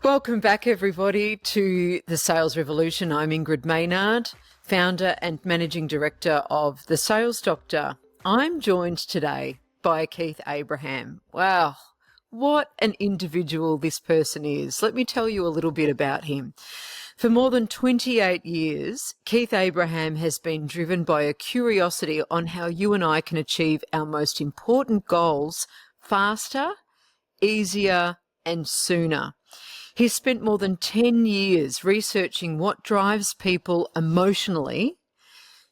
Welcome back, everybody, to The Sales Revolution. I'm Ingrid Maynard, founder and managing director of The Sales Doctor. I'm joined today by Keith Abraham. Wow, what an individual this person is. Let me tell you a little bit about him. For more than 28 years, Keith Abraham has been driven by a curiosity on how you and I can achieve our most important goals faster, easier, and sooner. He's spent more than 10 years researching what drives people emotionally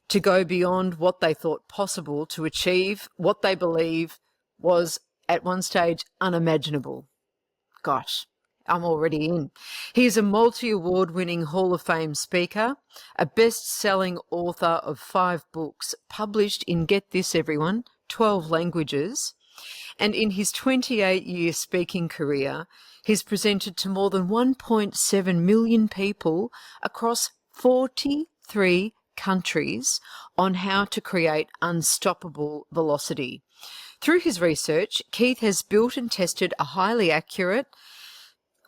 to go beyond what they thought possible to achieve what they believe was at one stage unimaginable. Gosh, I'm already in. He's a multi-award-winning Hall of Fame speaker, a best-selling author of 5 books published in, get this everyone, 12 languages. And in his 28-year speaking career, he's presented to more than 1.7 million people across 43 countries on how to create unstoppable velocity. Through his research, Keith has built and tested a highly accurate,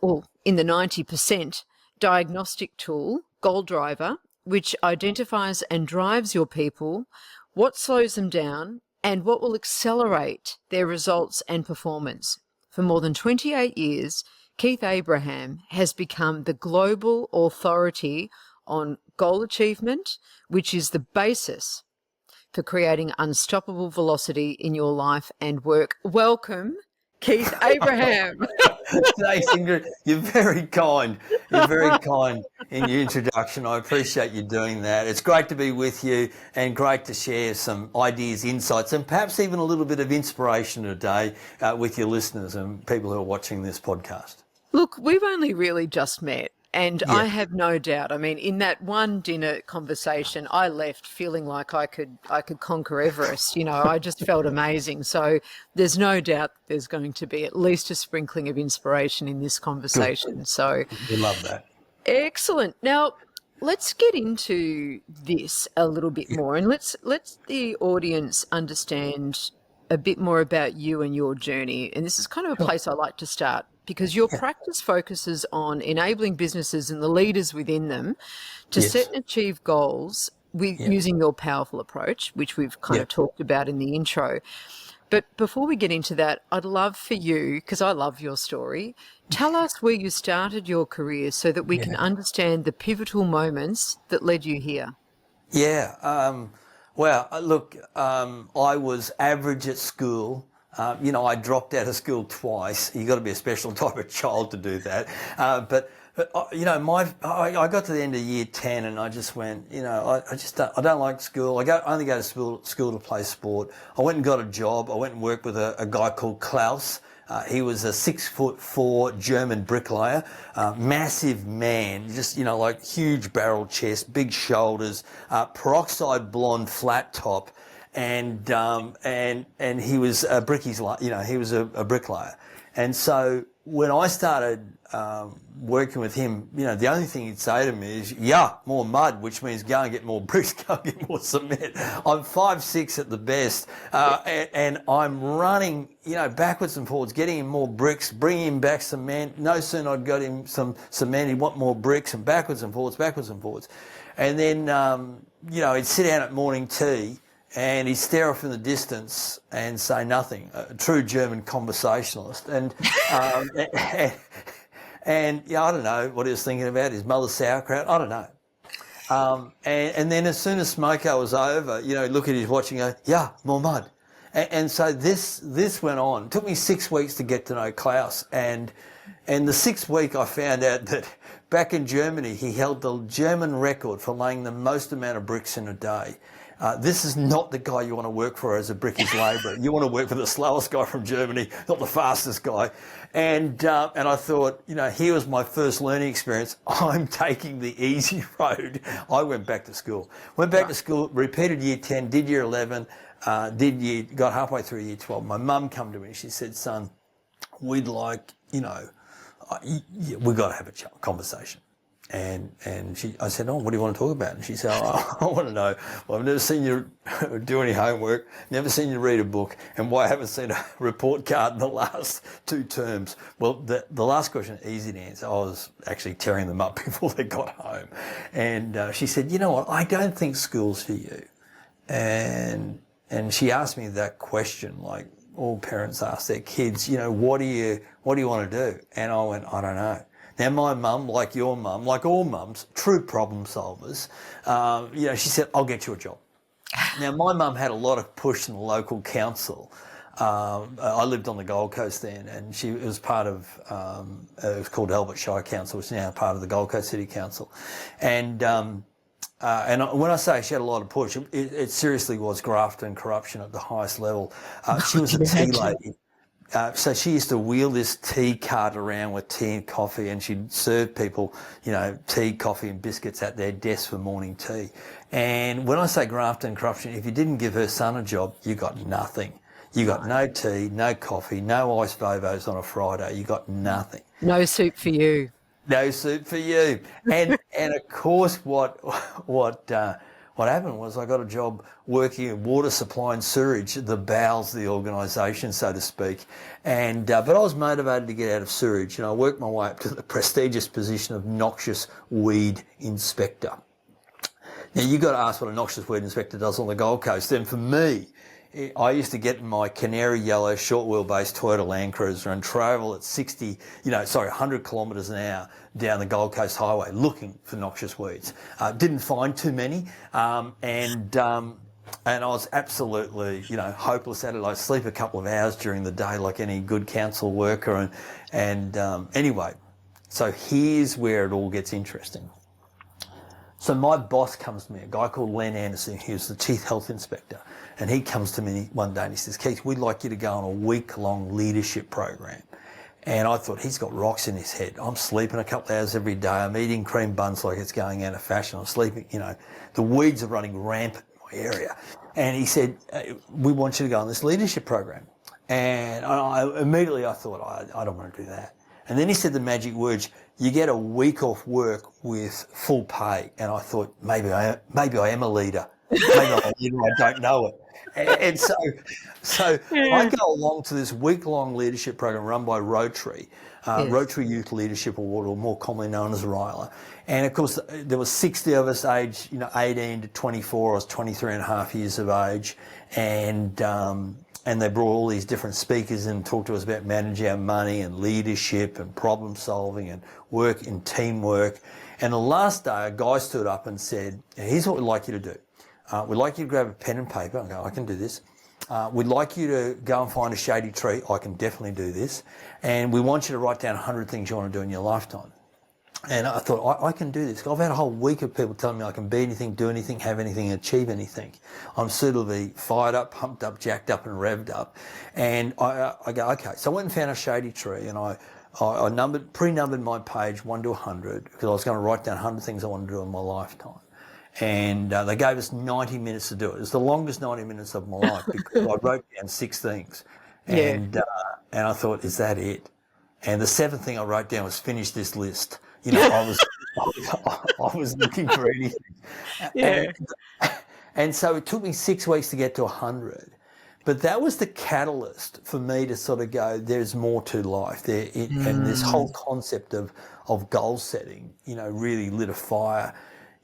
or in the 90%, diagnostic tool, GoalDriver, which identifies and drives your people, what slows them down, and what will accelerate their results and performance. For more than 28 years, Keith Abraham has become the global authority on goal achievement, which is the basis for creating unstoppable velocity in your life and work. Welcome, Keith Abraham. Thanks, Ingrid. You're very kind. You're very kind in your introduction. I appreciate you doing that. It's great to be with you and great to share some ideas, insights, and perhaps even a little bit of inspiration today with your listeners and people who are watching this podcast. Look, we've only really just met. And Yeah. I have no doubt. I mean, in that one dinner conversation, I left feeling like I could conquer Everest. You know, I just felt amazing. So there's no doubt there's going to be at least a sprinkling of inspiration in this conversation. Good. So We love that. Excellent. Now, let's get into this a little bit more, and let's the audience understand a bit more about you and your journey. And this is kind of a place I like to start, because your practice focuses on enabling businesses and the leaders within them to set and achieve goals with using your powerful approach, which we've kind of talked about in the intro. But before we get into that, I'd love for you, because I love your story, tell us where you started your career so that we can understand the pivotal moments that led you here. Well, look, I was average at school. I dropped out of school twice. You've got to be a special type of child to do that. But I got to the end of year 10 and I just went, I don't like school. I only go to school to play sport. I went and got a job. I went and worked with a guy called Klaus. He was a 6'4" German bricklayer, massive man, just, like huge barrel chest, big shoulders, peroxide blonde flat top. And he was a he was a bricklayer. And so when I started working with him, the only thing he'd say to me is, more mud, which means go and get more bricks, go and get more cement. I'm 5'6" at the best, and I'm running, backwards and forwards, getting him more bricks, bringing him back cement. No sooner I'd got him some cement, he'd want more bricks, and backwards and forwards. And then, he'd sit down at morning tea, and he'd stare off in the distance and say nothing, a true German conversationalist. And I don't know what he was thinking about, his mother's sauerkraut, I don't know. And then as soon as smoko was over, he'd look at his watch and go, more mud. And so this went on. It took me 6 weeks to get to know Klaus. And the 6th week I found out that back in Germany, he held the German record for laying the most amount of bricks in a day. This is not the guy you want to work for as a brickies labourer. You want to work for the slowest guy from Germany, not the fastest guy. And I thought, here was my first learning experience. I'm taking the easy road. I went back to school. To school, repeated year 10, did year 11, got halfway through year 12. My mum come to me. She said, son, we'd like, we've got to have a conversation. I said, oh, what do you want to talk about? And she said, oh, I want to know, well, I've never seen you do any homework, never seen you read a book, and why I haven't seen a report card in the last 2 terms. Well, the last question, easy to answer. I was actually tearing them up before they got home. And she said, you know what, I don't think school's for you. And she asked me that question, like all parents ask their kids, you know, what do you want to do? And I went, I don't know. Now, my mum, like your mum, like all mums, true problem solvers, you know, she said, I'll get you a job. Now, my mum had a lot of push in the local council. I lived on the Gold Coast then, and it was part of, it was called Albert Shire Council, which is now part of the Gold Coast City Council. And when I say she had a lot of push, it seriously was graft and corruption at the highest level. She was a tea lady. So she used to wheel this tea cart around with tea and coffee, and she'd serve people, you know, tea, coffee and biscuits at their desk for morning tea. And when I say graft and corruption, if you didn't give her son a job, you got nothing. You got no tea, no coffee, no ice Vovos on a Friday. You got nothing. No soup for you. No soup for you. And of course, what happened was I got a job working in water supply and sewerage, the bowels of the organisation, so to speak. And but I was motivated to get out of sewerage, and I worked my way up to the prestigious position of noxious weed inspector. Now, you've got to ask what a noxious weed inspector does on the Gold Coast. And for me, I used to get in my canary yellow short wheelbase Toyota Land Cruiser and travel at 100 kilometres an hour down the Gold Coast Highway looking for noxious weeds. Didn't find too many, and I was absolutely, you know, hopeless at it. I'd sleep a couple of hours during the day like any good council worker, and anyway, so here's where it all gets interesting. So my boss comes to me, a guy called Len Anderson, he was the Chief Health Inspector, and he comes to me one day and he says, Keith, we'd like you to go on a week-long leadership program. And I thought, he's got rocks in his head. I'm sleeping a couple of hours every day. I'm eating cream buns like it's going out of fashion. I'm sleeping, you know, the weeds are running rampant in my area. And he said, we want you to go on this leadership program. And immediately I thought, I don't want to do that. And then he said the magic words, you get a week off work with full pay. And I thought, maybe I am a leader. Maybe I'm a leader, I don't know it. And so I go along to this week-long leadership program run by Rotary, Rotary Youth Leadership Award, or more commonly known as RYLA. And of course, there was 60 of us aged, you know, 18 to 24. I was 23 and a half years of age. And they brought all these different speakers in and talked to us about managing our money and leadership and problem solving and work in teamwork. And the last day, a guy stood up and said, here's what we'd like you to do. We'd like you to grab a pen and paper. I go, I can do this. We'd like you to go and find a shady tree. I can definitely do this. And we want you to write down 100 things you want to do in your lifetime. And I thought, I can do this. I've had a whole week of people telling me I can be anything, do anything, have anything, achieve anything. I'm suitably fired up, pumped up, jacked up and revved up. And I go, okay. So I went and found a shady tree, and I pre-numbered my page 1 to 100 because I was going to write down 100 things I want to do in my lifetime. And they gave us 90 minutes to do it. It was the longest 90 minutes of my life because I wrote down 6 things. And I thought, is that it? And the 7th thing I wrote down was finish this list. You know, I was looking for anything. And so it took me 6 weeks to get to 100. But that was the catalyst for me to sort of go, there's more to life. And this whole concept of goal setting, you know, really lit a fire,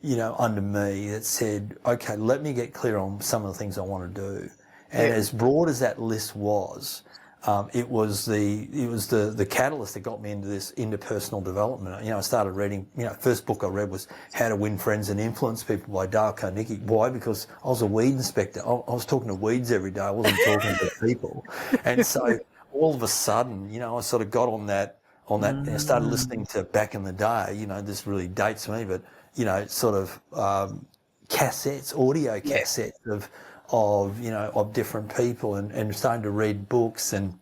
you know, under me that said, okay, let me get clear on some of the things I want to do. And as broad as that list was, it was the catalyst that got me into personal development. You know, I started reading, you know, first book I read was How to Win Friends and Influence People by Dale Carnegie. Why? Because I was a weed inspector. I was talking to weeds every day. I wasn't talking to people. And so all of a sudden, you know, I sort of got on that, and I started listening to back in the day, you know, this really dates me, but, you know, sort of cassettes, audio cassettes of different people and starting to read books and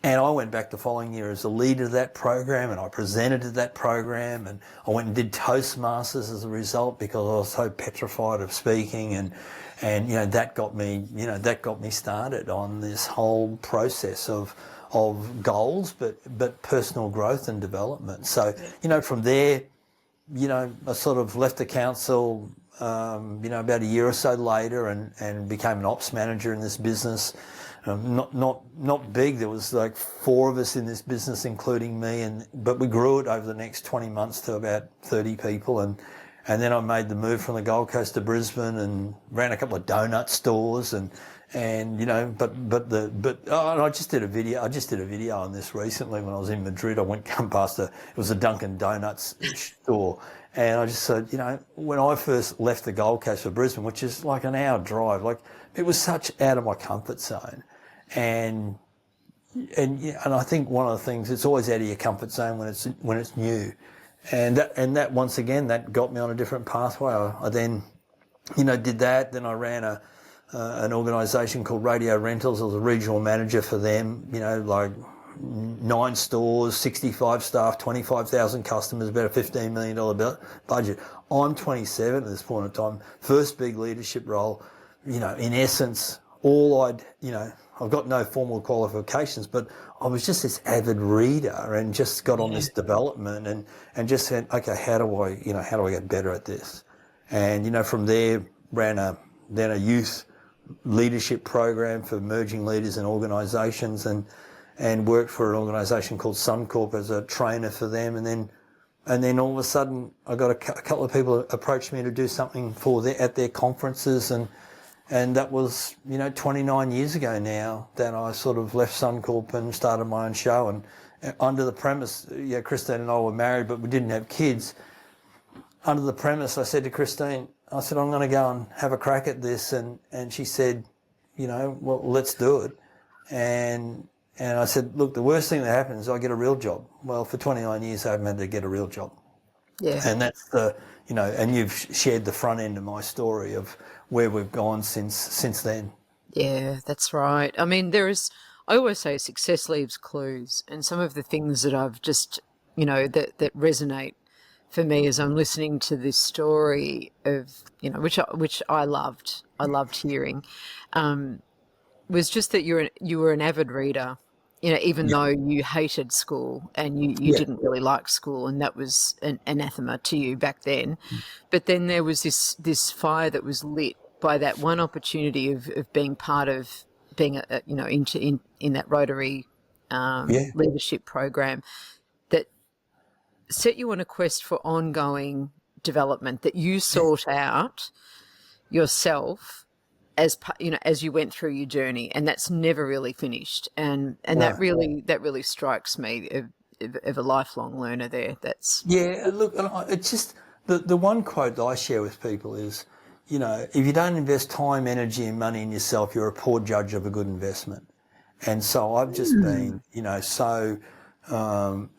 I went back the following year as a leader of that program, and I presented at that program, and I went and did Toastmasters as a result because I was so petrified of speaking, and you know, that got me started on this whole process of goals, but personal growth and development. So, you know, from there, I sort of left the council, about a year or so later, and became an ops manager in this business. Not big. There was like 4 of us in this business, including me, but we grew it over the next 20 months to about 30 people, and then I made the move from the Gold Coast to Brisbane and ran a couple of donut stores and and I just did a video. I just did a video on this recently when I was in Madrid. I come past it was a Dunkin' Donuts store, and I just said, when I first left the Gold Coast for Brisbane, which is like an hour drive, like it was such out of my comfort zone, and I think one of the things, it's always out of your comfort zone when it's new, and that once again that got me on a different pathway. I then did that. Then I ran an organisation called Radio Rentals. I was a regional manager for them. Like 9 stores, 65 staff, 25,000 customers, about a $15 million budget. I'm 27 at this point in time. First big leadership role. In essence, I've got no formal qualifications, but I was just this avid reader and just got on this development and just said, okay, how do I get better at this? And, from there, ran a youth leadership program for emerging leaders and organisations and worked for an organisation called Suncorp as a trainer for them. And then all of a sudden I got a couple of people approached me to do something at their conferences, and that was, 29 years ago now that I sort of left Suncorp and started my own show. And under the premise, Christine and I were married, but we didn't have kids. Under the premise, I said to Christine, I'm going to go and have a crack at this. And she said, well, let's do it. And I said, look, the worst thing that happens is I get a real job. Well, for 29 years, I haven't had to get a real job. Yeah. And that's and you've shared the front end of my story of where we've gone since then. Yeah, that's right. I mean, I always say success leaves clues, and some of the things that I've just, that resonate for me as I'm listening to this story of, which I loved hearing, was just that you were an avid reader, even though you hated school and you didn't really like school, and that was an anathema to you back then. But then there was this fire that was lit by that one opportunity of being part of being in that Rotary leadership program that set you on a quest for ongoing development that you sought out yourself as you went through your journey, and that's never really finished. And that really strikes me of a lifelong learner there. Look, it's just the one quote that I share with people is, if you don't invest time, energy and money in yourself, you're a poor judge of a good investment. And so I've just been,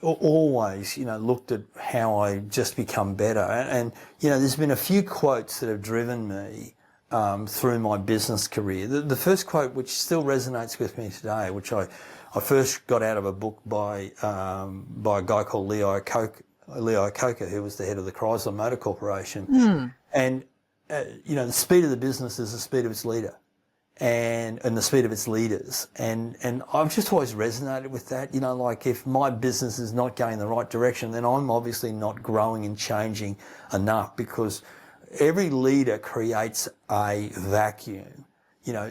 always, looked at how I just become better. And there's been a few quotes that have driven me through my business career. The first quote, which still resonates with me today, which I first got out of a book by a guy called Leo Iacocca, who was the head of the Chrysler Motor Corporation. And, the speed of the business is the speed of its leader and the speed of its leaders. And I've just always resonated with that. Like if my business is not going in the right direction, then I'm obviously not growing and changing enough, because every leader creates a vacuum,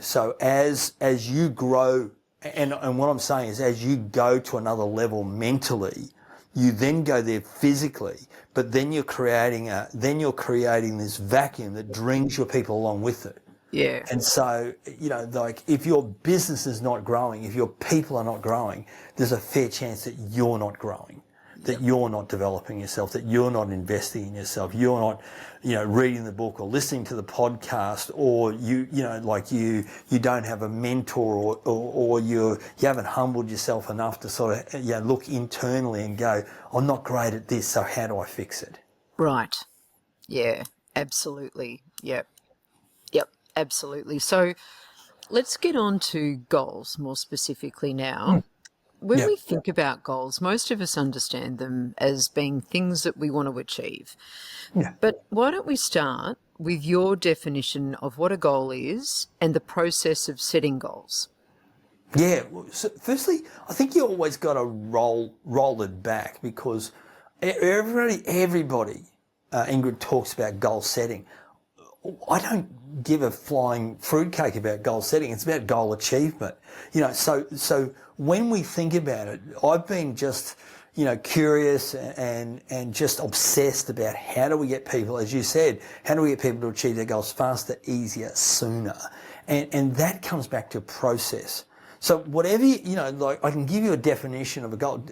so as you grow, and what I'm saying is as you go to another level mentally, you then go there physically, but then you're creating this vacuum that brings your people along with it. Yeah. And so, like if your business is not growing, if your people are not growing, there's a fair chance that you're not growing, that you're not developing yourself, that you're not investing in yourself, you're not, reading the book or listening to the podcast, or you don't have a mentor, or you haven't humbled yourself enough to sort of look internally and go, I'm not great at this, so how do I fix it? Right. Yeah, absolutely. Yep, absolutely. So let's get on to goals more specifically now. When we think about goals, most of us understand them as being things that we want to achieve. Yeah. But why don't we start with your definition of what a goal is and the process of setting goals? Yeah. Well, so firstly, I think you always got to roll it back, because everybody Ingrid talks about goal setting. I don't give a flying fruitcake about goal setting. It's about goal achievement. So when we think about it, I've been just, curious and just obsessed about how do we get people, as you said, how do we get people to achieve their goals faster, easier, sooner? And that comes back to process. So whatever, like I can give you a definition of a goal,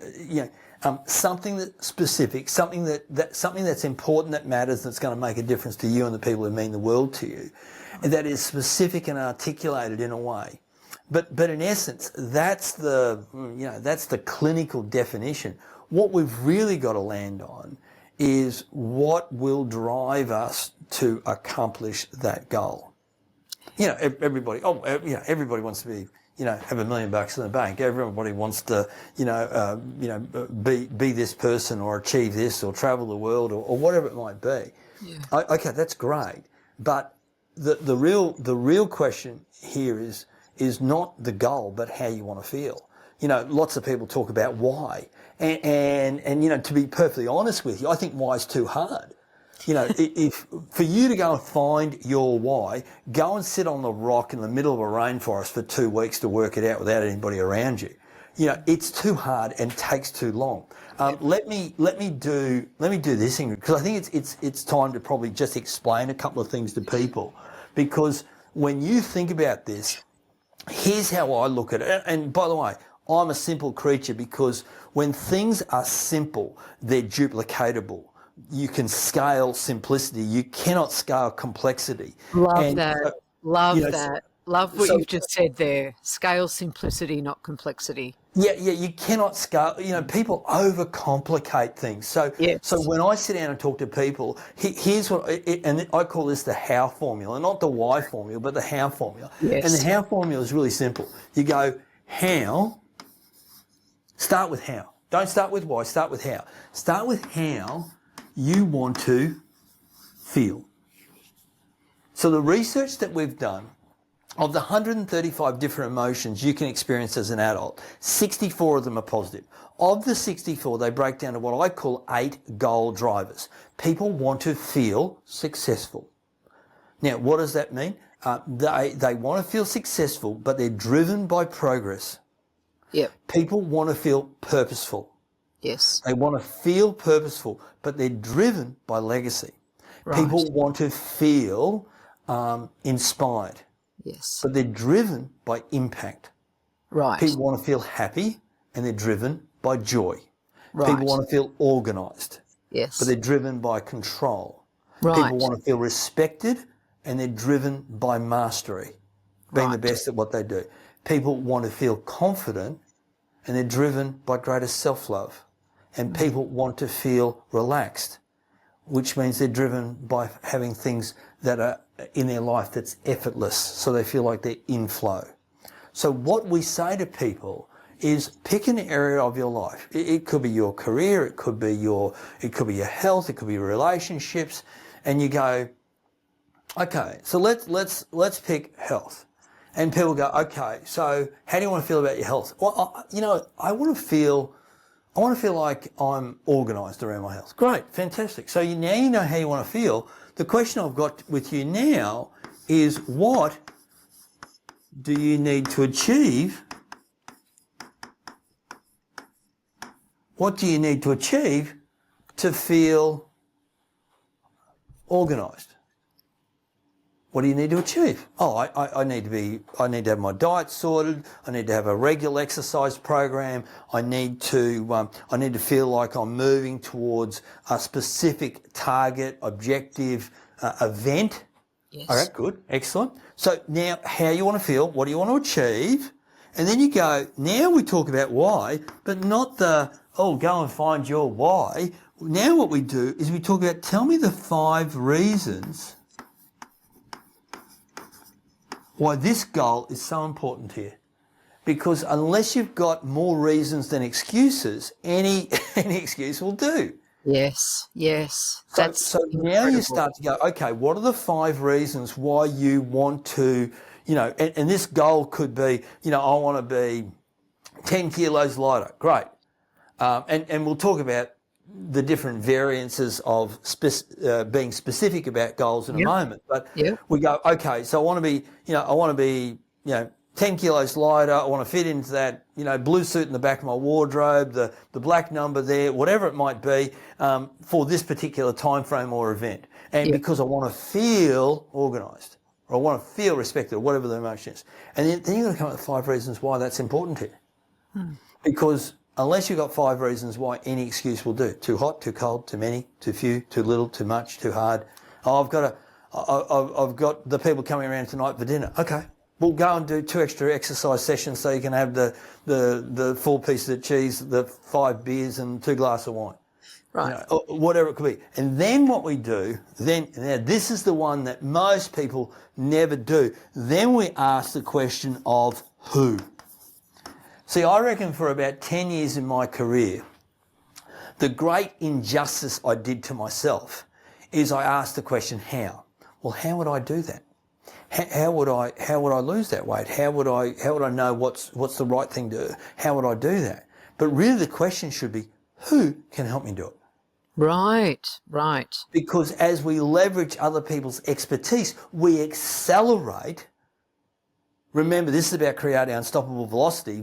something that's specific, something that's important, that matters, that's going to make a difference to you and the people who mean the world to you, and that is specific and articulated in a way. But in essence, that's the clinical definition. What we've really got to land on is what will drive us to accomplish that goal. Everybody wants to be, have $1 million in the bank. Everybody wants to, be this person or achieve this or travel the world or whatever it might be. Yeah. Okay, that's great. But the real question here is not the goal, but how you want to feel. Lots of people talk about why. And to be perfectly honest with you, I think why is too hard. If for you to go and find your why, go and sit on the rock in the middle of a rainforest for 2 weeks to work it out without anybody around you. It's too hard and takes too long. Let me do this, Ingrid, because I think it's time to probably just explain a couple of things to people, because when you think about this, here's how I look at it. And by the way, I'm a simple creature, because when things are simple, they're duplicatable. You can scale simplicity. You cannot scale complexity. Love that. Love what you've just said there. Scale simplicity, not complexity. Yeah, you cannot scale. People overcomplicate things. So when I sit down and talk to people, here's what, and I call this the how formula, not the why formula, but the how formula. Yes. And the how formula is really simple. You go, how, start with how. Don't start with why, start with how. Start with how you want to feel. So the research that we've done, of the 135 different emotions you can experience as an adult, 64 of them are positive. Of the 64, they break down to what I call 8 goal drivers. People want to feel successful. Now, what does that mean? They want to feel successful, but they're driven by progress. Yep. People want to feel purposeful. Yes. They want to feel purposeful, but they're driven by legacy. Right. People want to feel inspired. Yes. But they're driven by impact. Right. People want to feel happy, and they're driven by joy. Right. People want to feel organised. Yes. But they're driven by control. Right. People want to feel respected, and they're driven by mastery, being the best at what they do. People want to feel confident, and they're driven by greater self-love. And people want to feel relaxed, which means they're driven by having things that are in their life that's effortless, so they feel like they're in flow. So what we say to people is pick an area of your life. It could be your career, it could be your health, it could be your relationships, and you go, okay, so let's pick health. And people go, okay, so how do you want to feel about your health? Well, I want to feel like I'm organised around my health. Great, fantastic. So now you know how you want to feel. The question I've got with you now is, what do you need to achieve? What do you need to achieve to feel organised? What do you need to achieve? Oh, I need to have my diet sorted. I need to have a regular exercise program. I need to feel like I'm moving towards a specific target, objective, event. Yes. All right, good, excellent. So now, how you want to feel? What do you want to achieve? And then you go. Now we talk about why, but not go and find your why. Now what we do is we talk about, tell me the 5 reasons why this goal is so important here. Because unless you've got more reasons than excuses, any excuse will do. Yes. So now you start to go, okay, what are the 5 reasons why you want to, and this goal could be, I want to be 10 kilos lighter. Great. And we'll talk about the different variances of being specific about goals in a moment. But we go, okay, so I want to be 10 kilos lighter. I want to fit into that, blue suit in the back of my wardrobe, the black number there, whatever it might be, for this particular time frame or event. And because I want to feel organised, or I want to feel respected, or whatever the emotion is. And then you've got to come up with 5 reasons why that's important here. Because unless you've got 5 reasons why, any excuse will do. Too hot, too cold, too many, too few, too little, too much, too hard. Oh, I've got the people coming around tonight for dinner. Okay, we'll go and do 2 extra exercise sessions so you can have the 4 pieces of cheese, the 5 beers and 2 glasses of wine. Right. Whatever it could be. And then what we do, now this is the one that most people never do. Then we ask the question of who. See, I reckon for about 10 years in my career, the great injustice I did to myself is I asked the question, how? Well, how would I do that? How would I lose that weight? How would I know what's the right thing to do? How would I do that? But really the question should be, who can help me do it? Right. Because as we leverage other people's expertise, we accelerate. Remember, this is about creating unstoppable velocity.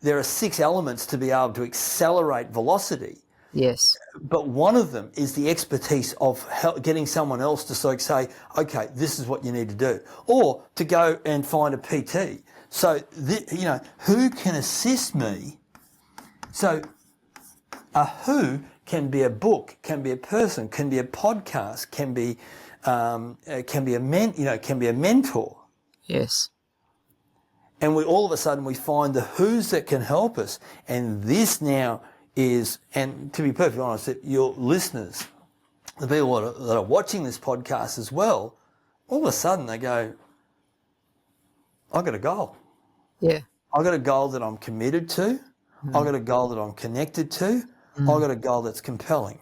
There are 6 elements to be able to accelerate velocity. Yes. But one of them is the expertise of getting someone else to say, okay, this is what you need to do. Or to go and find a PT. So, who can assist me? So, a who can be a book, can be a person, can be a podcast, can be a mentor. Yes. And all of a sudden we find the who's that can help us. And this now is, and to be perfectly honest, that your listeners, the people that are watching this podcast as well, all of a sudden they go, I've got a goal. Yeah. I've got a goal that I'm committed to. I've got a goal that I'm connected to. I've got a goal that's compelling.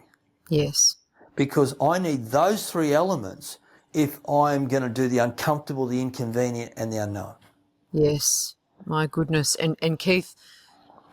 Yes. Because I need those 3 elements if I'm going to do the uncomfortable, the inconvenient and the unknown. Yes. My goodness. And Keith,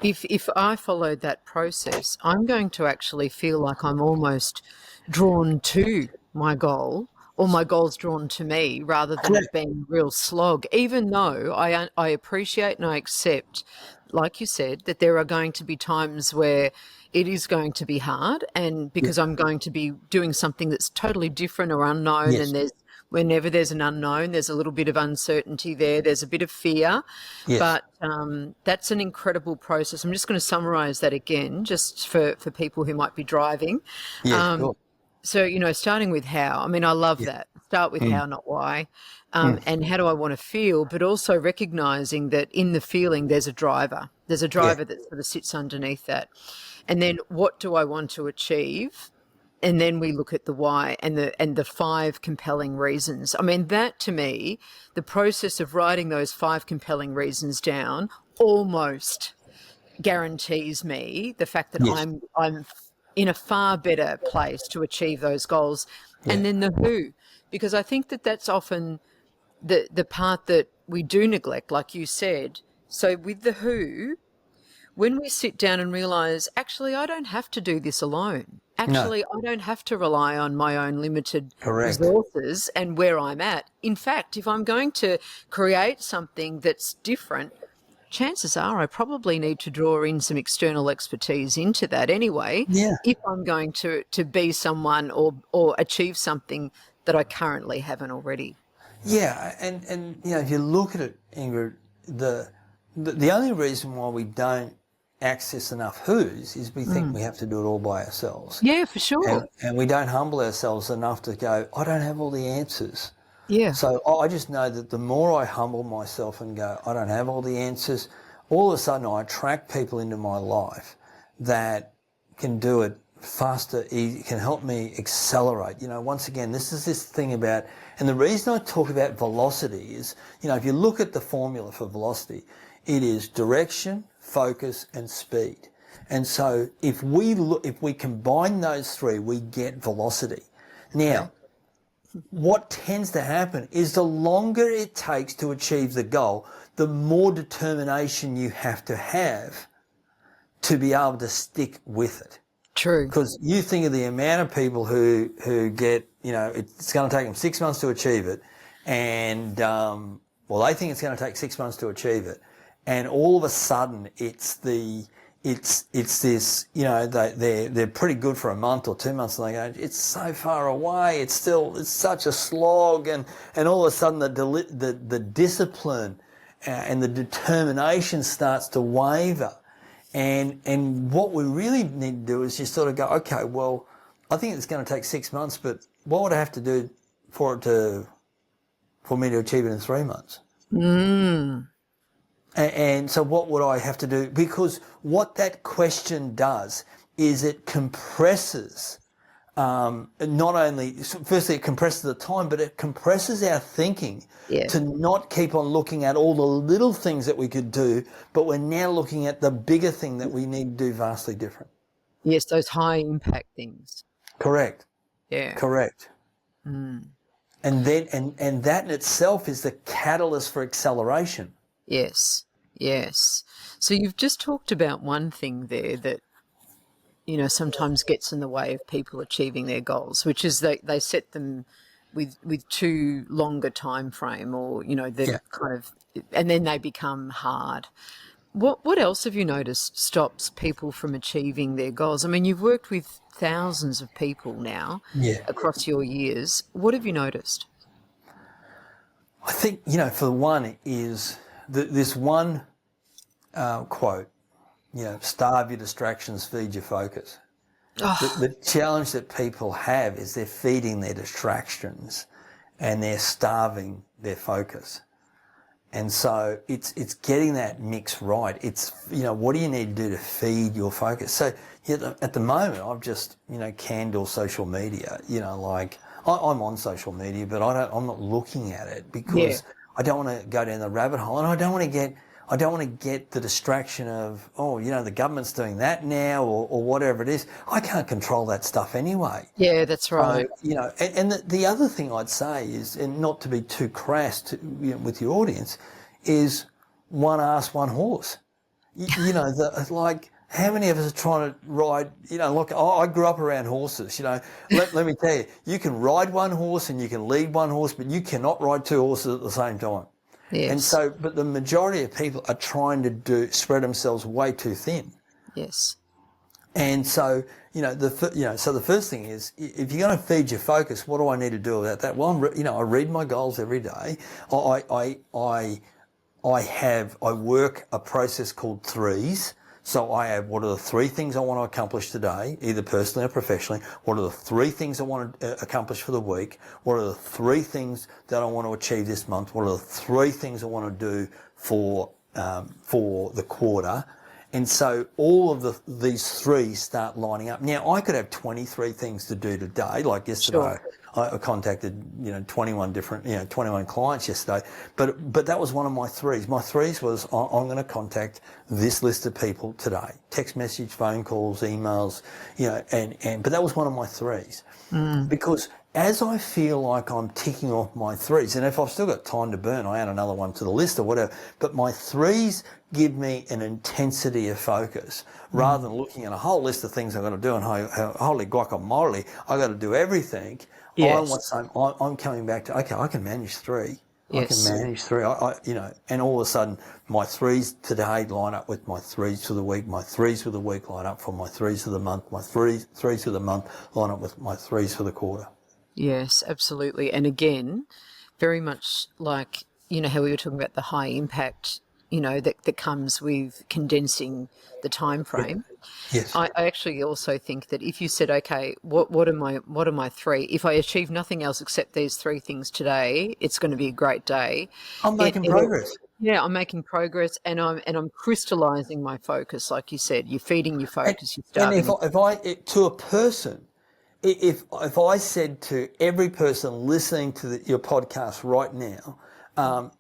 if I followed that process, I'm going to actually feel like I'm almost drawn to my goal, or my goal's drawn to me, rather than it being a real slog, even though I appreciate and I accept, like you said, that there are going to be times where it is going to be hard, and because I'm going to be doing something that's totally different or unknown, and whenever there's an unknown, there's a little bit of uncertainty there, there's a bit of fear, but that's an incredible process. I'm just going to summarise that again, just for people who might be driving. Sure. So, starting with how, I mean, I love that. Start with how, not why. And how do I want to feel, but also recognising that in the feeling there's a driver. There's a driver that sort of sits underneath that. And then what do I want to achieve? And then we look at the why and the 5 compelling reasons. I mean, that to me, the process of writing those 5 compelling reasons down almost guarantees me the fact that I'm in a far better place to achieve those goals. And then the who, because I think that that's often the part that we do neglect, like you said. So with the who, when we sit down and realise, actually, I don't have to do this alone. Actually, I don't have to rely on my own limited resources and where I'm at. In fact, if I'm going to create something that's different, chances are I probably need to draw in some external expertise into that anyway, if I'm going to be someone or achieve something that I currently haven't already. Yeah, and if you look at it, Ingrid, the only reason why we don't access enough who's is we think we have to do it all by ourselves. Yeah, for sure. And we don't humble ourselves enough to go, I don't have all the answers. Yeah. So I just know that the more I humble myself and go, I don't have all the answers, all of a sudden I attract people into my life that can do it faster, easy, can help me accelerate. Once again, this is this thing about, and the reason I talk about velocity is, if you look at the formula for velocity, it is direction, focus and speed. And so if we combine those 3, we get velocity. Now, what tends to happen is the longer it takes to achieve the goal, the more determination you have to be able to stick with it. True. Because you think of the amount of people who get, it's going to take them 6 months to achieve it, and they think it's going to take 6 months to achieve it, and all of a sudden it's this, they're pretty good for a month or 2 months, and they go, it's so far away, it's such a slog, and all of a sudden the discipline and the determination starts to waver. And what we really need to do is just sort of go, okay, well, I think it's going to take 6 months, but what would I have to do for me to achieve it in 3 months? And so what would I have to do? Because what that question does is it compresses, not only, firstly, it compresses the time, but it compresses our thinking to not keep on looking at all the little things that we could do, but we're now looking at the bigger thing that we need to do vastly different. Yes, those high impact things. Correct. Yeah. Correct. And then, and that in itself is the catalyst for acceleration. Yes. Yes. So you've just talked about one thing there that, sometimes gets in the way of people achieving their goals, which is they set them with too long a time frame, or kind of, and then they become hard. What else have you noticed stops people from achieving their goals? I mean, you've worked with thousands of people now across your years. What have you noticed? I think, for one is this one quote, starve your distractions, feed your focus. The challenge that people have is they're feeding their distractions and they're starving their focus. And so it's getting that mix right. It's, what do you need to do to feed your focus? So at the moment, I've just, canned all social media, I'm on social media, but I'm not looking at it because I don't want to go down the rabbit hole, and I don't want to get the distraction of, the government's doing that now, or whatever it is. I can't control that stuff anyway. Yeah, that's right. And the other thing I'd say is, and not to be too crass with your audience, is one ass, one horse. How many of us are trying to ride, I grew up around horses, let me tell you, you can ride one horse and you can lead one horse, but you cannot ride two horses at the same time. Yes. And so, but the majority of people are trying to spread themselves way too thin. Yes. And so, so the first thing is, if you're going to feed your focus, what do I need to do about that? Well, I read my goals every day. I work a process called threes. So I have, what are the 3 things I want to accomplish today, either personally or professionally? What are the 3 things I want to accomplish for the week? What are the 3 things that I want to achieve this month? What are the 3 things I want to do for the quarter? And so all of these 3 start lining up. Now, I could have 23 things to do today, like yesterday. Sure. I contacted, 21 clients yesterday, but that was one of my 3s. My 3s was, I'm going to contact this list of people today. Text message, phone calls, emails, but that was one of my 3s. Because as I feel like I'm ticking off my 3s, and if I've still got time to burn, I add another one to the list or whatever, but my 3s give me an intensity of focus rather than looking at a whole list of things I've got to do and holy guacamole, I've got to do everything. Yes. I'm coming back to, okay, I can manage 3. Yes. I can manage 3. And all of a sudden my 3s today line up with my 3s for the week. My 3s for the week line up from my 3s for the month. My 3s for the month line up with my 3s for the quarter. Yes, absolutely. And again, very much like, how we were talking about the high impact, that comes with condensing the time frame. Yes. I actually also think that if you said, okay, what are my 3? If I achieve nothing else except these 3 things today, it's going to be a great day. I'm making progress. Yeah, I'm making progress, and I'm crystallizing my focus, like you said. You're feeding your focus. And if I to a person, if I said to every person listening to your podcast right now,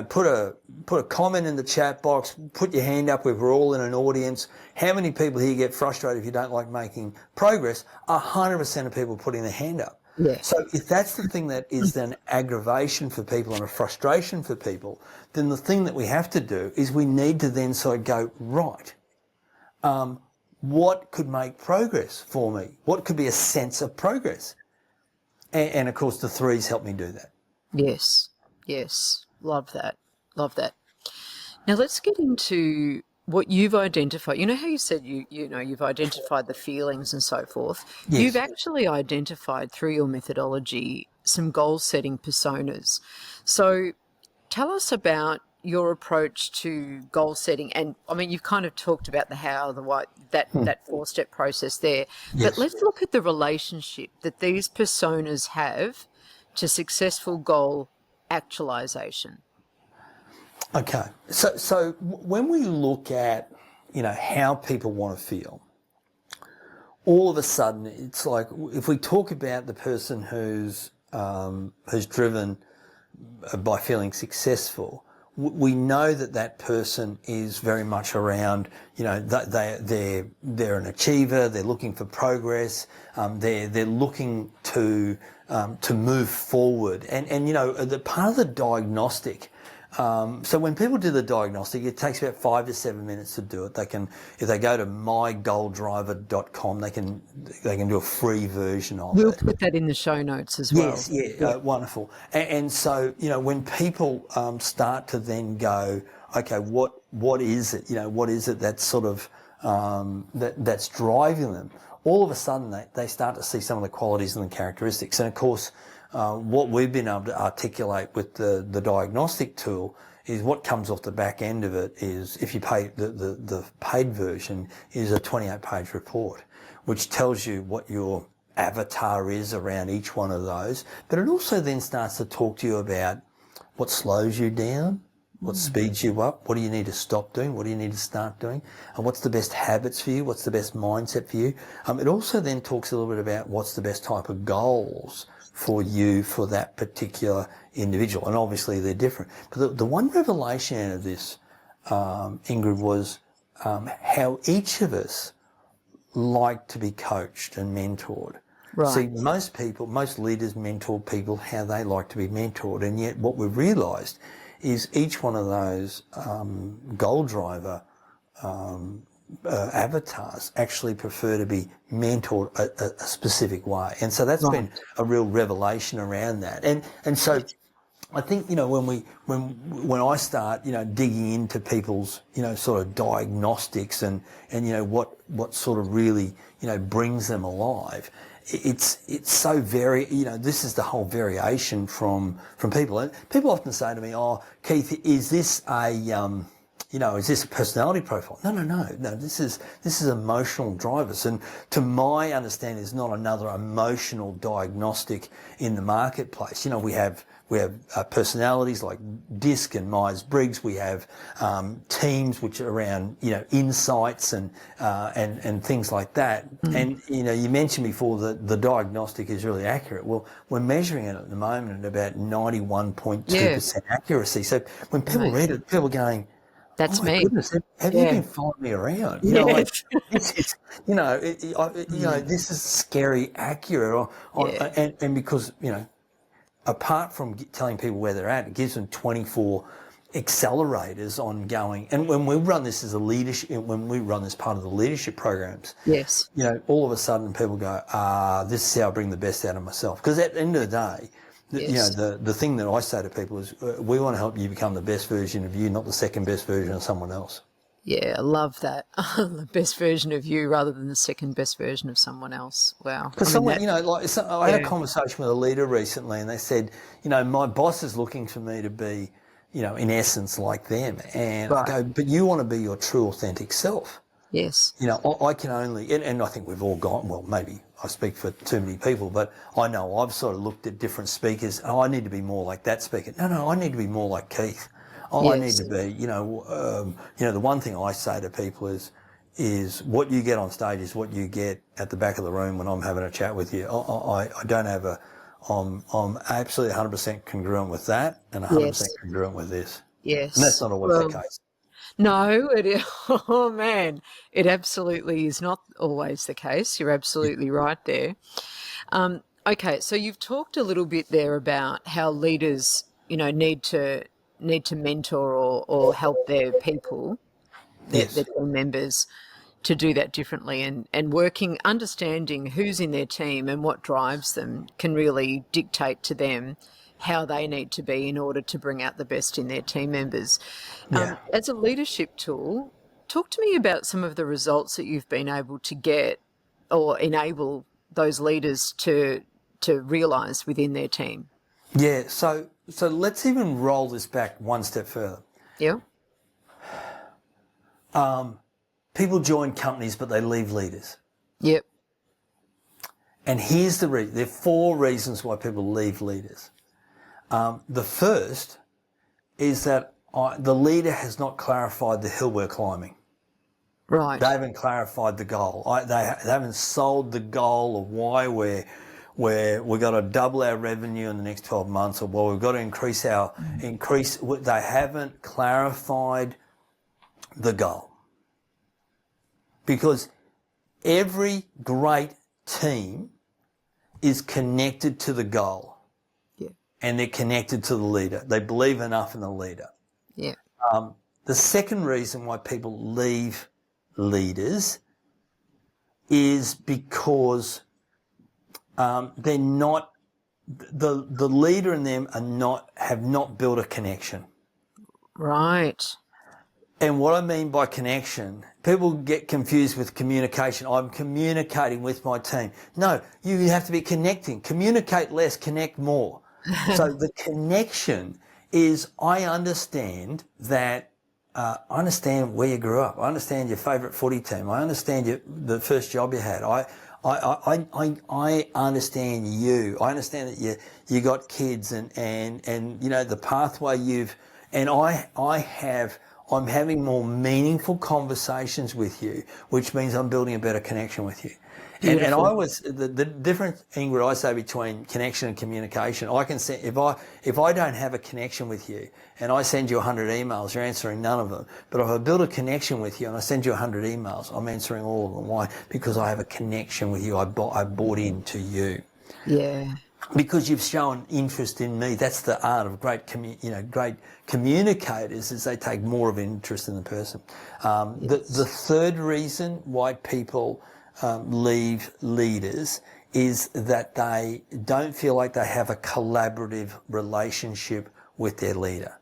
put a comment in the chat box, put your hand up if we're all in an audience. How many people here get frustrated if you don't like making progress? 100% of people putting their hand up. Yeah. So if that's the thing that is an aggravation for people and a frustration for people, then the thing that we have to do is we need to then sort of go, right, what could make progress for me? What could be a sense of progress? And of course, the threes help me do that. Yes. Yes. Love that. Love that. Now let's get into what you've identified. You know how you said you've identified the feelings and so forth. Yes. You've actually identified through your methodology some goal setting personas. So tell us about your approach to goal setting. And I mean, you've kind of talked about the how, the why, that 4-step process there. Yes. But let's look at the relationship that these personas have to successful goal actualization. Okay. So when we look at, how people want to feel, all of a sudden it's like if we talk about the person who's driven by feeling successful, we know that person is very much around, they're an achiever, they're looking for progress, they're looking to move forward. And the part of the diagnostic, so when people do the diagnostic, it takes about 5 to 7 minutes to do it. They can, if they go to mygoaldriver.com, they can do a free version of it. We'll put that in the show notes as well. Yes, yeah. Wonderful. And so, when people start to then go, okay, what is it? What is it that's sort of that's driving them? All of a sudden, they start to see some of the qualities and the characteristics. And of course, what we've been able to articulate with the diagnostic tool is what comes off the back end of it is, if you pay the paid version, is a 28-page report, which tells you what your avatar is around each one of those. But it also then starts to talk to you about what slows you down, what speeds you up, what do you need to stop doing, what do you need to start doing, and what's the best habits for you, what's the best mindset for you. It also then talks a little bit about what's the best type of goals for you for that particular individual. And obviously they're different. But the one revelation out of this, Ingrid, was how each of us like to be coached and mentored. Right. See, most leaders mentor people how they like to be mentored, and yet what we've realised is each one of those GoalDriver avatars actually prefer to be mentored a specific way, and so that's been a real revelation around that. And so I think when I start digging into people's sort of diagnostics and what sort of really brings them alive, it's so very this is the whole variation from people. And people often say to me, "Oh, Keith, is this a is this a personality profile?" No. This is emotional drivers, and to my understanding, there's not another emotional diagnostic in the marketplace. We have personalities like DISC and Myers-Briggs. We have teams which are around insights and things like that. And you mentioned before that the diagnostic is really accurate. Well, we're measuring it at the moment at about 91.2% accuracy. So when people read it, people are going, "That's oh my me. goodness, have you been following me around?" Yes. This is scary accurate. And because apart from telling people where they're at, it gives them 24 accelerators on going. And when we run this as when we run this part of the leadership programs, Yes. all of a sudden people go, this is how I bring the best out of myself. Because at the end of the day, the thing that I say to people is, we want to help you become the best version of you, not the second best version of someone else. Yeah, I love that. The best version of you rather than the second best version of someone else. Wow. Because I had a conversation with a leader recently, and they said, my boss is looking for me to be, in essence like them. And I go, but you want to be your true, authentic self. Yes. I can only, and I think we've all gone, well, maybe I speak for too many people, but I know I've sort of looked at different speakers. Oh, I need to be more like that speaker. No, I need to be more like Keith. I need to be, the one thing I say to people is what you get on stage is what you get at the back of the room when I'm having a chat with you. I don't have I'm absolutely 100% congruent with that and 100% congruent with this. Yes. And that's not always the case. No, oh man, it absolutely is not always the case. You're absolutely right there. Okay, so you've talked a little bit there about how leaders, need to mentor or help their people, their team members to do that differently, and working, understanding who's in their team and what drives them can really dictate to them how they need to be in order to bring out the best in their team members. Yeah. As a leadership tool, talk to me about some of the results that you've been able to get or enable those leaders to realise within their team. Yeah. So let's even roll this back one step further. Yeah. People join companies, but they leave leaders. Yep. And here's the reason. There are 4 reasons why people leave leaders. The first is that the leader has not clarified the hill we're climbing. Right. They haven't clarified the goal. They haven't sold the goal of why we've got to double our revenue in the next 12 months, or well, we've got to increase. They haven't clarified the goal. Because every great team is connected to the goal. Yeah. And they're connected to the leader. They believe enough in the leader. Yeah. The second reason why people leave leaders is because they're not, the leader and them have not built a connection. Right. And what I mean by connection, people get confused with communication. I'm communicating with my team. No, you have to be connecting. Communicate less, connect more. So the connection is, I understand that, I understand where you grew up. I understand your favourite footy team. I understand the first job you had. I understand you. I understand that you got kids and you know, the pathway I'm having more meaningful conversations with you, which means I'm building a better connection with you. And the difference, Ingrid, I say between connection and communication, I can say, if I don't have a connection with you and I send you 100 emails, you're answering none of them. But if I build a connection with you and I send you 100 emails, I'm answering all of them. Why? Because I have a connection with you. I bought into you. Yeah. Because you've shown interest in me. That's the art of great communicators, is they take more of an interest in the person. The third reason why people leave leaders is that they don't feel like they have a collaborative relationship with their leader.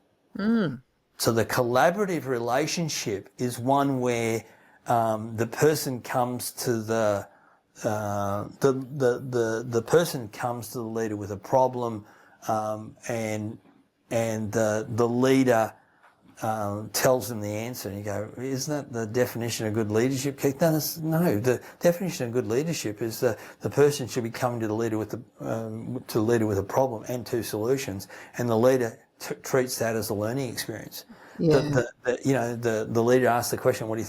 So the collaborative relationship is one where the person comes to the person comes to the leader with a problem, and the leader tells them the answer, and you go, isn't that the definition of good leadership, Keith? No, the definition of good leadership is the person should be coming to the leader with a problem and 2 solutions, and the leader treats that as a learning experience. Yeah. The leader asks the question, what do you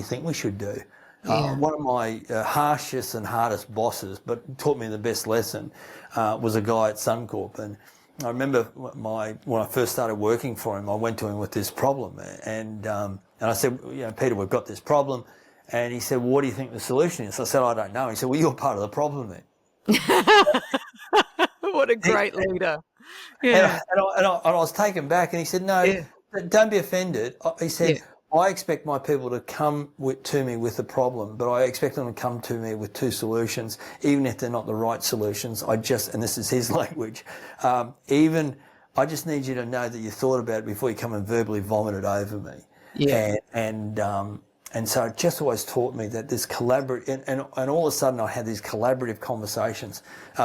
think we should do? One of my harshest and hardest bosses, but taught me the best lesson, was a guy at Suncorp. And I remember when I first started working for him, I went to him with this problem. And I said, Peter, we've got this problem. And he said, well, what do you think the solution is? I said, I don't know. He said, well, you're part of the problem then. What a great leader. Yeah. And I was taken back, and he said, no, don't be offended. He said, I expect my people to come to me with a problem, but I expect them to come to me with 2 solutions, even if they're not the right solutions. And this is his language, I just need you to know that you thought about it before you come and verbally vomit it over me. Yeah. And so it just always taught me that this and all of a sudden I had these collaborative conversations.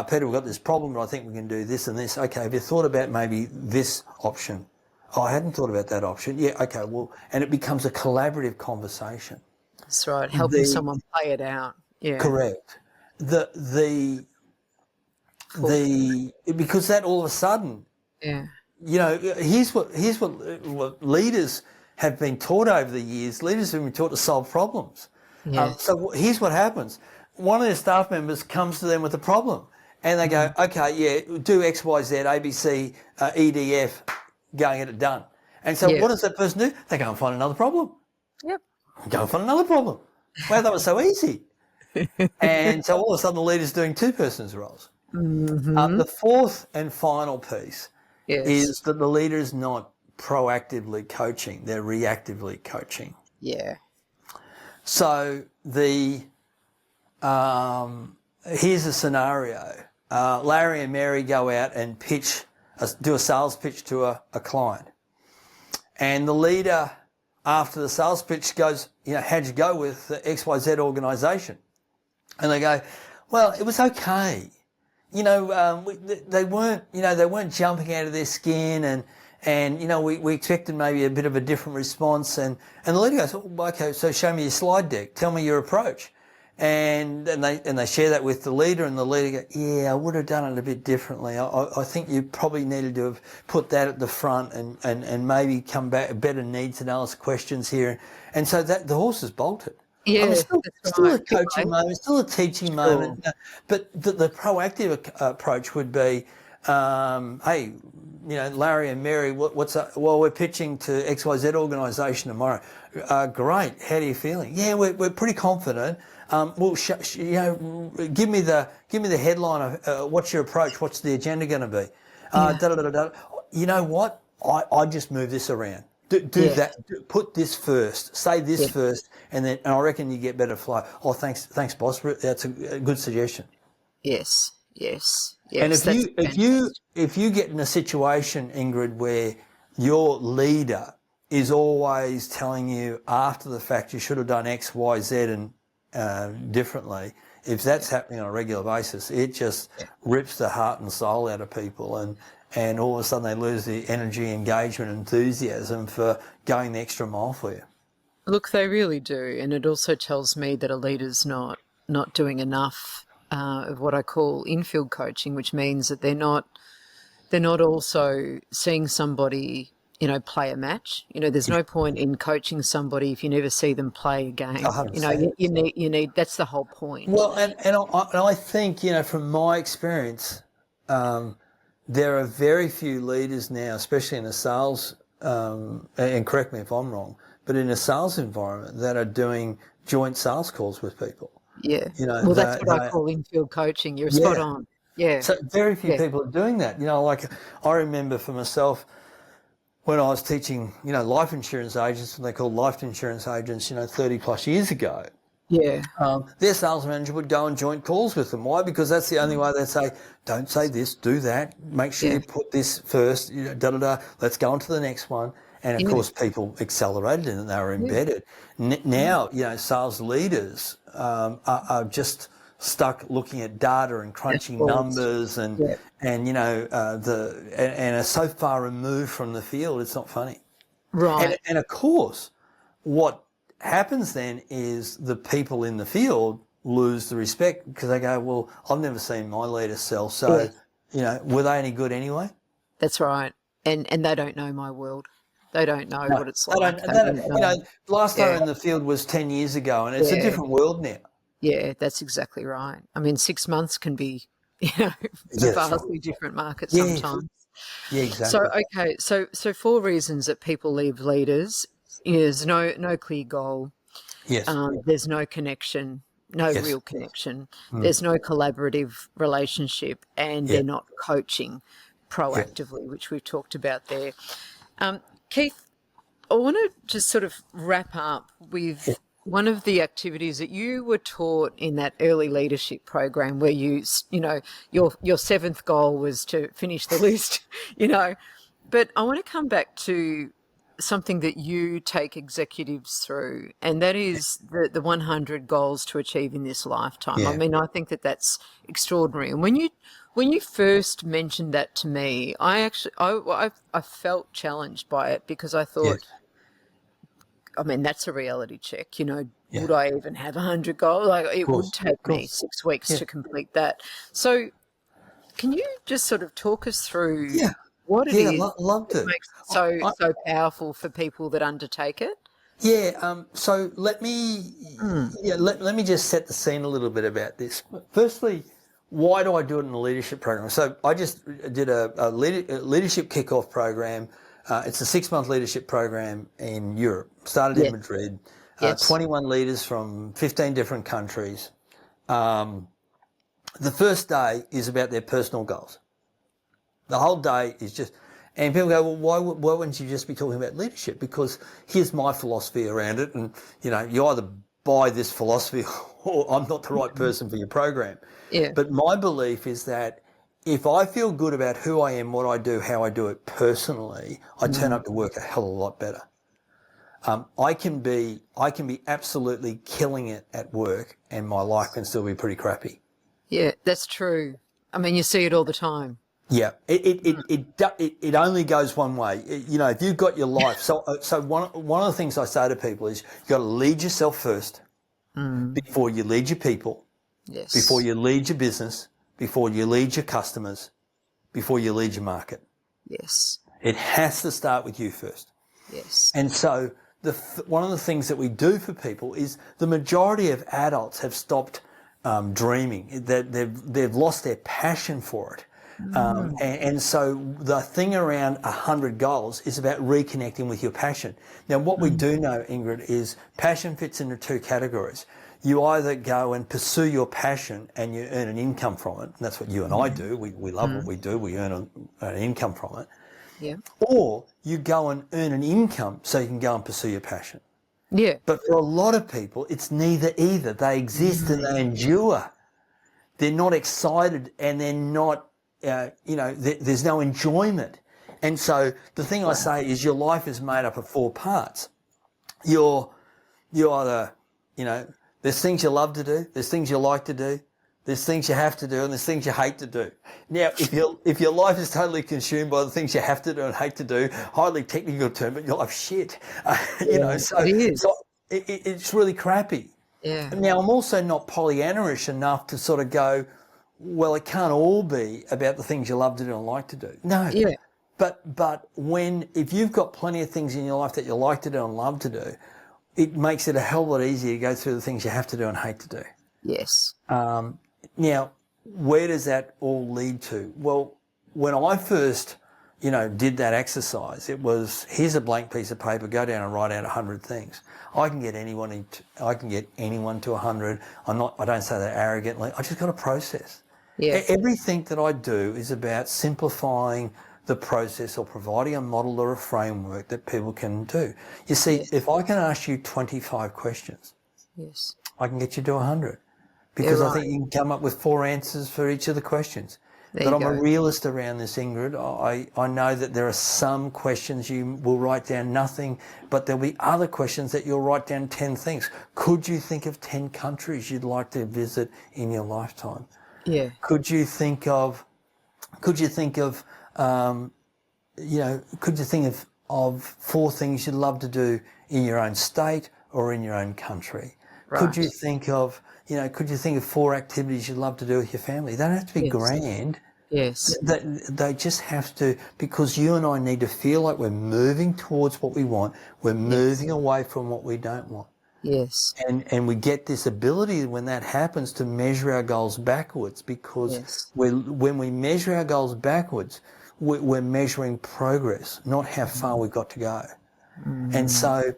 Peter, we've got this problem, but I think we can do this and this. Okay, have you thought about maybe this option? Oh, I hadn't thought about that option. Yeah, okay, well, and it becomes a collaborative conversation. That's right, helping someone play it out. Yeah. Correct. Because that all of a sudden, here's what leaders have been taught over the years. Leaders have been taught to solve problems. Yeah. So here's what happens. One of their staff members comes to them with a problem, and they go, okay, do X, Y, Z, A, B, C, E, D, F, go and get it done. And so what does that person do? They go and find another problem. Yep. Go and find another problem. Wow, that was so easy. And so all of a sudden the leader's doing 2 persons' roles. Mm-hmm. The fourth and final piece is that the leader is not proactively coaching, they're reactively coaching. Yeah. So here's a scenario. Larry and Mary go out and do a sales pitch to a client. And the leader, after the sales pitch, goes, how'd you go with the XYZ organisation? And they go, well, it was okay. They weren't jumping out of their skin, and we expected maybe a bit of a different response. And the leader goes, oh, okay, so show me your slide deck. Tell me your approach. And they share that with the leader, and the leader goes, yeah, I would have done it a bit differently. I think you probably needed to have put that at the front and maybe come back, better needs analysis questions here. And so that the horse is bolted. Yeah, still a coaching moment, still a teaching moment. But the proactive approach would be, hey, Larry and Mary, what's up? Well, we're pitching to XYZ organisation tomorrow. Great. How are you feeling? Yeah, we're pretty confident. Well, give me the headline of what's your approach? What's the agenda going to be? You know what? I just move this around. Do that. Put this first. Say this first, and I reckon you get better flow. Oh, thanks, boss. That's a good suggestion. Yes. And if you get in a situation, Ingrid, where your leader is always telling you after the fact you should have done X, Y, Z and differently, if that's happening on a regular basis, it just rips the heart and soul out of people, and all of a sudden they lose the energy, engagement, enthusiasm for going the extra mile for you. Look, they really do, and it also tells me that a leader's not doing enough of what I call in-field coaching, which means that they're not also seeing somebody, play a match. There's no point in coaching somebody if you never see them play a game. 100%. You need that's the whole point. Well, and I think, from my experience, there are very few leaders now, especially in a sales, and correct me if I'm wrong, but in a sales environment that are doing joint sales calls with people. Yeah. Well, that's what I call in-field coaching. You're spot on. Yeah. So very few people are doing that. Like I remember for myself when I was teaching, life insurance agents, and they called life insurance agents, 30 plus years ago. Yeah. Their sales manager would go on joint calls with them. Why? Because that's the only way they'd say, don't say this, do that, make sure you put this first, let's go on to the next one. And of course, people accelerated and they were embedded. Now, sales leaders are just stuck looking at data and crunching numbers and are so far removed from the field, it's not funny. Right. And of course, what happens then is the people in the field lose the respect because they go, well, I've never seen my leader sell, so were they any good anyway? That's right. And they don't know my world. They don't know what it's like. Last time in the field was 10 years ago, and it's a different world now. Yeah, that's exactly right. I mean, 6 months can be, a vastly different market sometimes. Yeah, exactly. So 4 reasons that people leave leaders is no clear goal. Yes. There's no connection, real connection. There's no collaborative relationship, and they're not coaching proactively, which we've talked about there. Keith, I want to just sort of wrap up with one of the activities that you were taught in that early leadership program where your 7th goal was to finish the list, But I want to come back to something that you take executives through, and that is the 100 goals to achieve in this lifetime. Yeah. I mean, I think that's extraordinary. And when you first mentioned that to me, I felt challenged by it because I thought, I mean, that's a reality check. Would I even have 100 goals? Like, it would take me 6 weeks to complete that. So can you just sort of talk us through what it is that makes it so powerful for people that undertake it? Yeah, so let me just set the scene a little bit about this. Firstly, why do I do it in a leadership program? So I just did a leadership kickoff program. It's a 6-month leadership program in Europe. Started in Madrid. 21 leaders from 15 different countries. The first day is about their personal goals. The whole day is just, and people go, well, why wouldn't you just be talking about leadership? Because here's my philosophy around it, and you either buy this philosophy or I'm not the right person for your program. Yeah. But my belief is that if I feel good about who I am, what I do, how I do it personally, I turn up to work a hell of a lot better. I can be absolutely killing it at work and my life can still be pretty crappy. Yeah, that's true. I mean, you see it all the time. Yeah, it only goes one way. If you've got your life. So one of the things I say to people is you've got to lead yourself first before you lead your people, Yes. before you lead your business, before you lead your customers, before you lead your market. Yes. It has to start with you first. Yes. And so one of the things that we do for people is the majority of adults have stopped dreaming. They've lost their passion for it. And so the thing around 100 goals is about reconnecting with your passion. Now, what we do know, Ingrid, is passion fits into two categories. You either go and pursue your passion and you earn an income from it. And that's what you and I do. We love what we do. We earn an income from it. Yeah. Or you go and earn an income so you can go and pursue your passion. Yeah. But for a lot of people, it's neither either. They exist and they endure. They're not excited and they're not, there's no enjoyment. And so the thing I say is your life is made up of four parts. You're either, there's things you love to do, there's things you like to do, there's things you have to do, and there's things you hate to do. Now, if your life is totally consumed by the things you have to do and hate to do, highly technical term, but your life's shit. So it is. So it's really crappy. Yeah. Now, I'm also not Pollyanna-ish enough to sort of go, well, it can't all be about the things you love to do and like to do. No. Yeah. But if you've got plenty of things in your life that you like to do and love to do, it makes it a hell of a lot easier to go through the things you have to do and hate to do. Yes. Now, where does that all lead to? Well, when I first, did that exercise, it was, here's a blank piece of paper, go down and write out 100 things. I can get anyone to 100. I don't say that arrogantly. I just got a process. Yeah. Everything that I do is about simplifying the process or providing a model or a framework that people can do. You see, if I can ask you 25 questions, Yes. I can get you to 100. Because You're I think you can come up with 4 answers for each of the questions. There But you I'm go. a realist around this, Ingrid. I know that there are some questions you will write down nothing, but there'll be other questions that you'll write down 10 things. Could you think of 10 countries you'd like to visit in your lifetime? Yeah. Could you think of 4 things you'd love to do in your own state or in your own country? Right. Could you think of 4 activities you'd love to do with your family? They don't have to be Yes. grand. Yes. They just have to, because you and I need to feel like we're moving towards what we want. We're moving away from what we don't want. Yes. And we get this ability when that happens to measure our goals backwards, because when we measure our goals backwards, we're measuring progress, not how far we've got to go. And so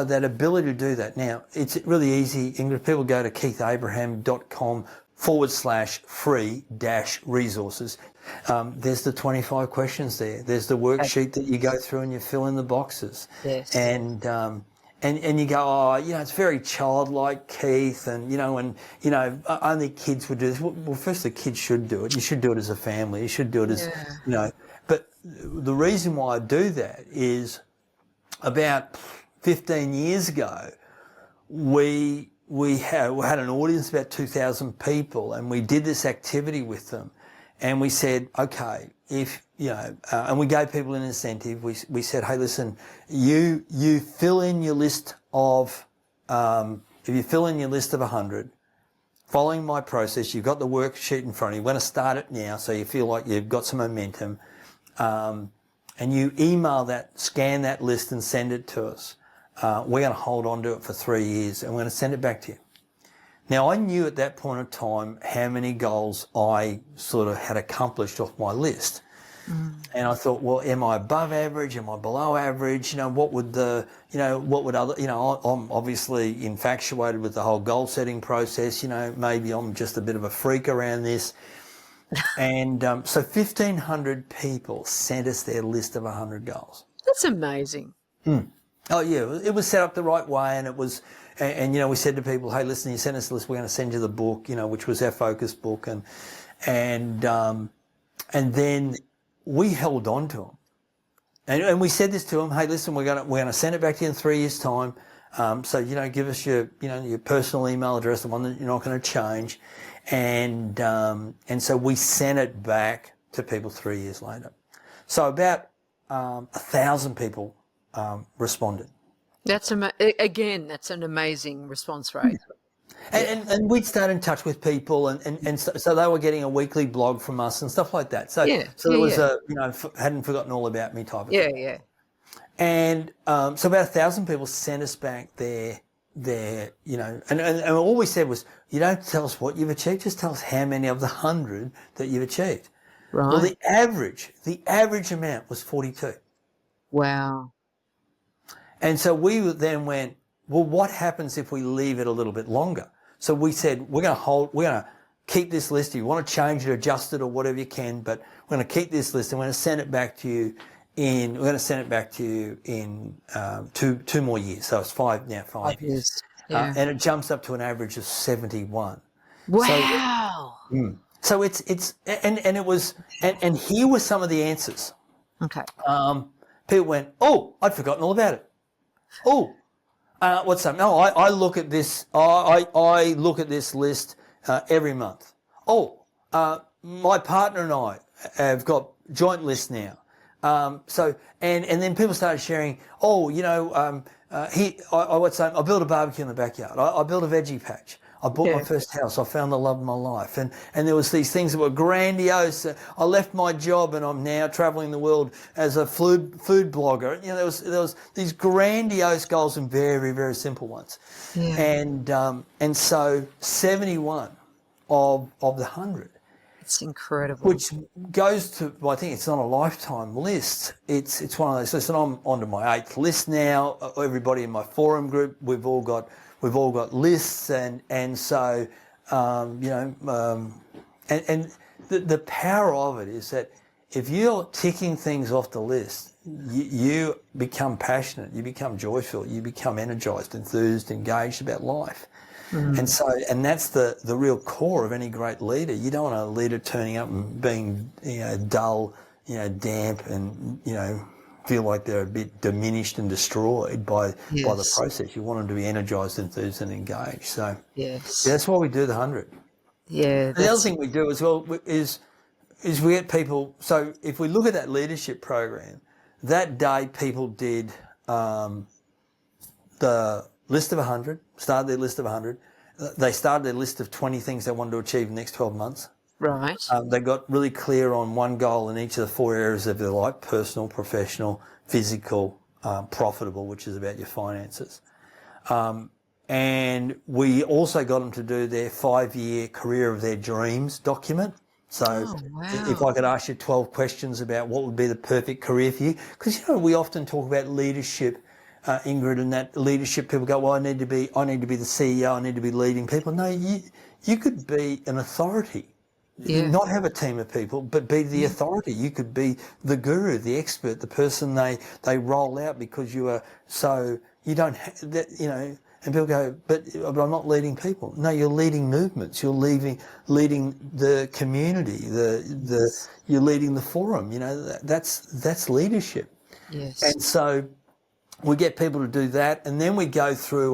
that ability to do that. Now, it's really easy, Ingrid. People go to keithabraham.com/free-resources. There's the 25 questions there. There's the worksheet that you go through and you fill in the boxes. Yes. And you go, it's very childlike, Keith, and only kids would do this. Well, first the kids should do it. You should do it as a family. You should do it as, But the reason why I do that is about 15 years ago, we had an audience of about 2,000 people, and we did this activity with them, and we said, okay, and we gave people an incentive. We said, hey, listen, you fill in your list of, if you fill in your list of 100, following my process, you've got the worksheet in front of you. We're going to start it now, so you feel like you've got some momentum, and you scan that list and send it to us. We're going to hold on to it for 3 years and we're going to send it back to you. Now, I knew at that point of time how many goals I sort of had accomplished off my list. And I thought, well, am I above average? Am I below average? What would other, I'm obviously infatuated with the whole goal setting process. Maybe I'm just a bit of a freak around this. And so 1,500 people sent us their list of 100 goals. That's amazing. Oh yeah, it was set up the right way, and it was, and we said to people, hey, listen, you send us a list, we're going to send you the book, which was our focus book, and then we held on to them, and we said this to them, hey, listen, we're going to send it back to you in 3 years' time, so give us your your personal email address, the one that you're not going to change, and so we sent it back to people 3 years later. So about 1,000 people responded. That's again, that's an amazing response rate. And we'd start in touch with people, and so they were getting a weekly blog from us and stuff like that. So there was a hadn't forgotten all about me type of thing. Yeah. And so about 1,000 people sent us back their and all we said was, you don't tell us what you've achieved, just tell us how many of the 100 that you've achieved. Right. Well, the average amount was 42. Wow. And so we then went, well, what happens if we leave it a little bit longer? So we said, we're going to keep this list. If you want to change it, adjust it, or whatever you can, but we're going to keep this list and we're going to send it back to you in 2 more years. So it's 5 years. Yeah. And it jumps up to an average of 71. Wow. So it's it was, and here were some of the answers. Okay. People went, oh, I'd forgotten all about it. Oh, what's that? No, I look at this. I look at this list every month. Oh, my partner and I have got joint lists now. So and then people started sharing. Oh, I built a barbecue in the backyard. I built a veggie patch. I bought my first house. I found the love of my life. And there was these things that were grandiose. I left my job and I'm now traveling the world as a food blogger. There was these grandiose goals and very, very simple ones. Yeah. And so 71 of the 100. It's incredible. Which goes to, well, I think it's not a lifetime list. It's one of those lists, and I'm onto my 8th list now. Everybody in my forum group, we've all got lists, and so and the power of it is that if you're ticking things off the list, you become passionate, you become joyful, you become energized, enthused, engaged about life. Mm. And that's the real core of any great leader. You don't want a leader turning up and being dull, damp, and feel like they're a bit diminished and destroyed by the process. You want them to be energized, enthused, and engaged. So that's why we do the 100. Yeah. The other thing we do as well is we get people. So if we look at that leadership program, that day people did the list of 100, started their list of 100. They started their list of 20 things they wanted to achieve in the next 12 months. Right. They got really clear on one goal in each of the 4 areas of their life: personal, professional, physical, profitable, which is about your finances. And we also got them to do their 5-year career of their dreams document. So if I could ask you 12 questions about what would be the perfect career for you, because we often talk about leadership, Ingrid, and that leadership, people go, well, I need to be the CEO, I need to be leading people. No, you could be an authority. Yeah. Not have a team of people, but be the authority. You could be the guru, the expert, the person they roll out because you are so, you don't that, and people go, but I'm not leading people. No, you're leading movements. You're leading the community. You're leading the forum. That's leadership. Yes. And so we get people to do that, and then we go through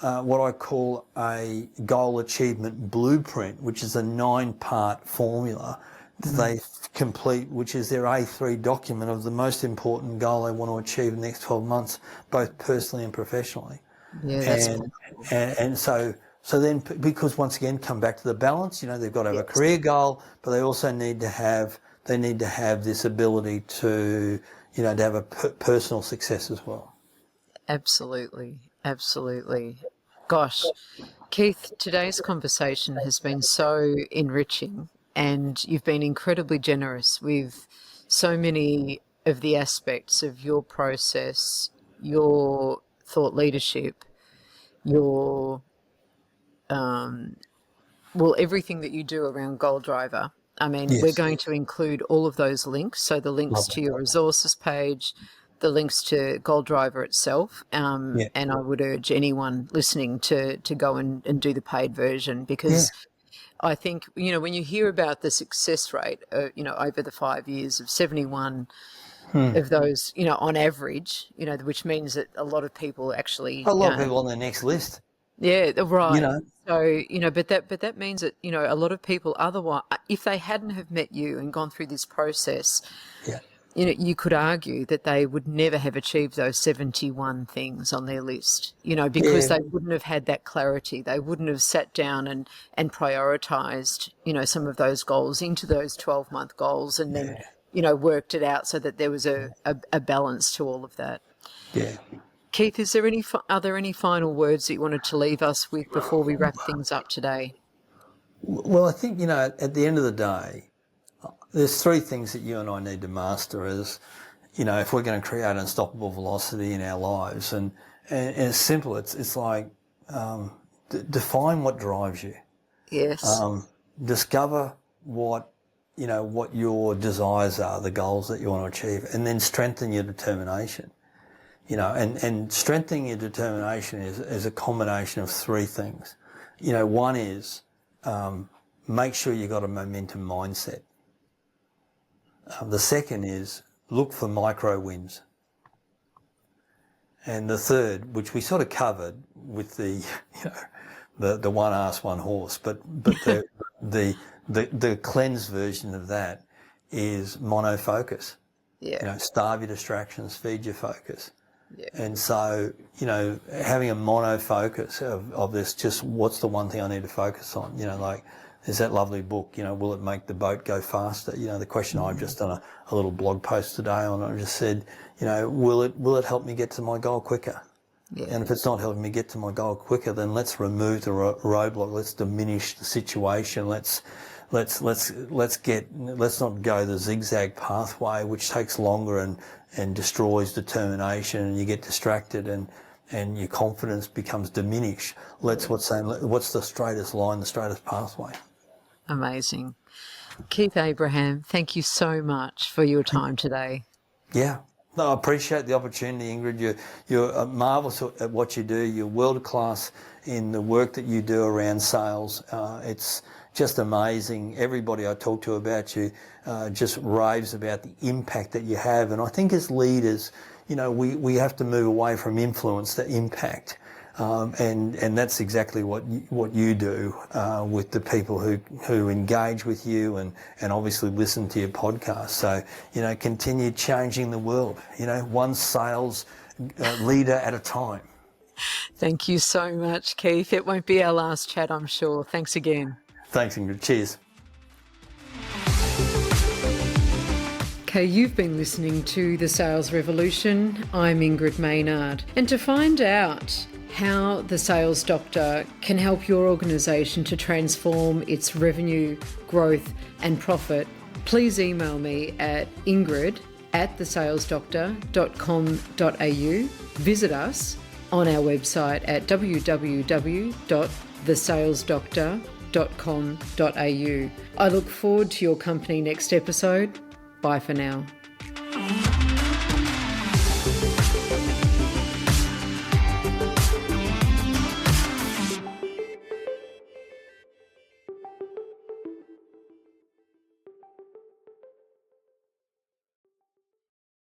what I call a goal achievement blueprint, which is a 9-part formula that they complete, which is their A3 document of the most important goal they want to achieve in the next 12 months, both personally and professionally. Yeah, and so then, because once again, come back to the balance, they've got to have a career goal, but they also need to have this ability to, to have a personal success as well. Absolutely. Gosh, Keith, today's conversation has been so enriching, and you've been incredibly generous with so many of the aspects of your process, your thought leadership, your everything that you do around GoalDriver. I mean, we're going to include all of those links, so the links to your resources page, the links to GoalDriver itself, and I would urge anyone listening to go and do the paid version, because I think, when you hear about the success rate, over the 5 years of 71 of those, on average, which means that a lot of people actually... A lot of people on the next list. Yeah, right. So, but that means that, a lot of people otherwise, if they hadn't have met you and gone through this process, you could argue that they would never have achieved those 71 things on their list, because they wouldn't have had that clarity. They wouldn't have sat down and prioritised, some of those goals into those 12-month goals, and then, worked it out so that there was a balance to all of that. Yeah. Keith, are there any final words that you wanted to leave us with before we wrap things up today? Well, I think, at the end of the day, there's three things that you and I need to master as, if we're going to create unstoppable velocity in our lives. And it's simple. It's like, define what drives you. Yes. Discover what your desires are, the goals that you want to achieve, and then strengthen your determination. And strengthening your determination is a combination of three things. One is make sure you've got a momentum mindset. The second is look for micro wins. And the third, which we sort of covered with the one ass, one horse, but the cleansed version of that is monofocus. Yeah. Starve your distractions, feed your focus. Yeah. And so, having a mono focus of this, just what's the one thing I need to focus on? Like, there's that lovely book, will it make the boat go faster? The question I've just done a little blog post today on, I just said, will it help me get to my goal quicker? Yeah. And if it's not helping me get to my goal quicker, then let's remove the roadblock. Let's diminish the situation. Let's not go the zigzag pathway, which takes longer and destroys determination, and you get distracted and your confidence becomes diminished. What's the straightest line, the straightest pathway? Amazing. Keith Abraham, thank you so much for your time today. Yeah. No, I appreciate the opportunity, Ingrid. You're marvellous at what you do. You're world class in the work that you do around sales. It's just amazing. Everybody I talk to about you just raves about the impact that you have. And I think as leaders, we have to move away from influence to impact. And that's exactly what you do with the people who engage with you and obviously listen to your podcast. So, continue changing the world, one sales leader at a time. Thank you so much, Keith. It won't be our last chat, I'm sure. Thanks again. Thanks, Ingrid. Cheers. Okay, you've been listening to The Sales Revolution. I'm Ingrid Maynard. And to find out how The Sales Doctor can help your organisation to transform its revenue, growth and profit, please email me at ingrid@thesalesdoctor.com.au. Visit us on our website at www.thesalesdoctor.com.au. I look forward to your company next episode. Bye for now.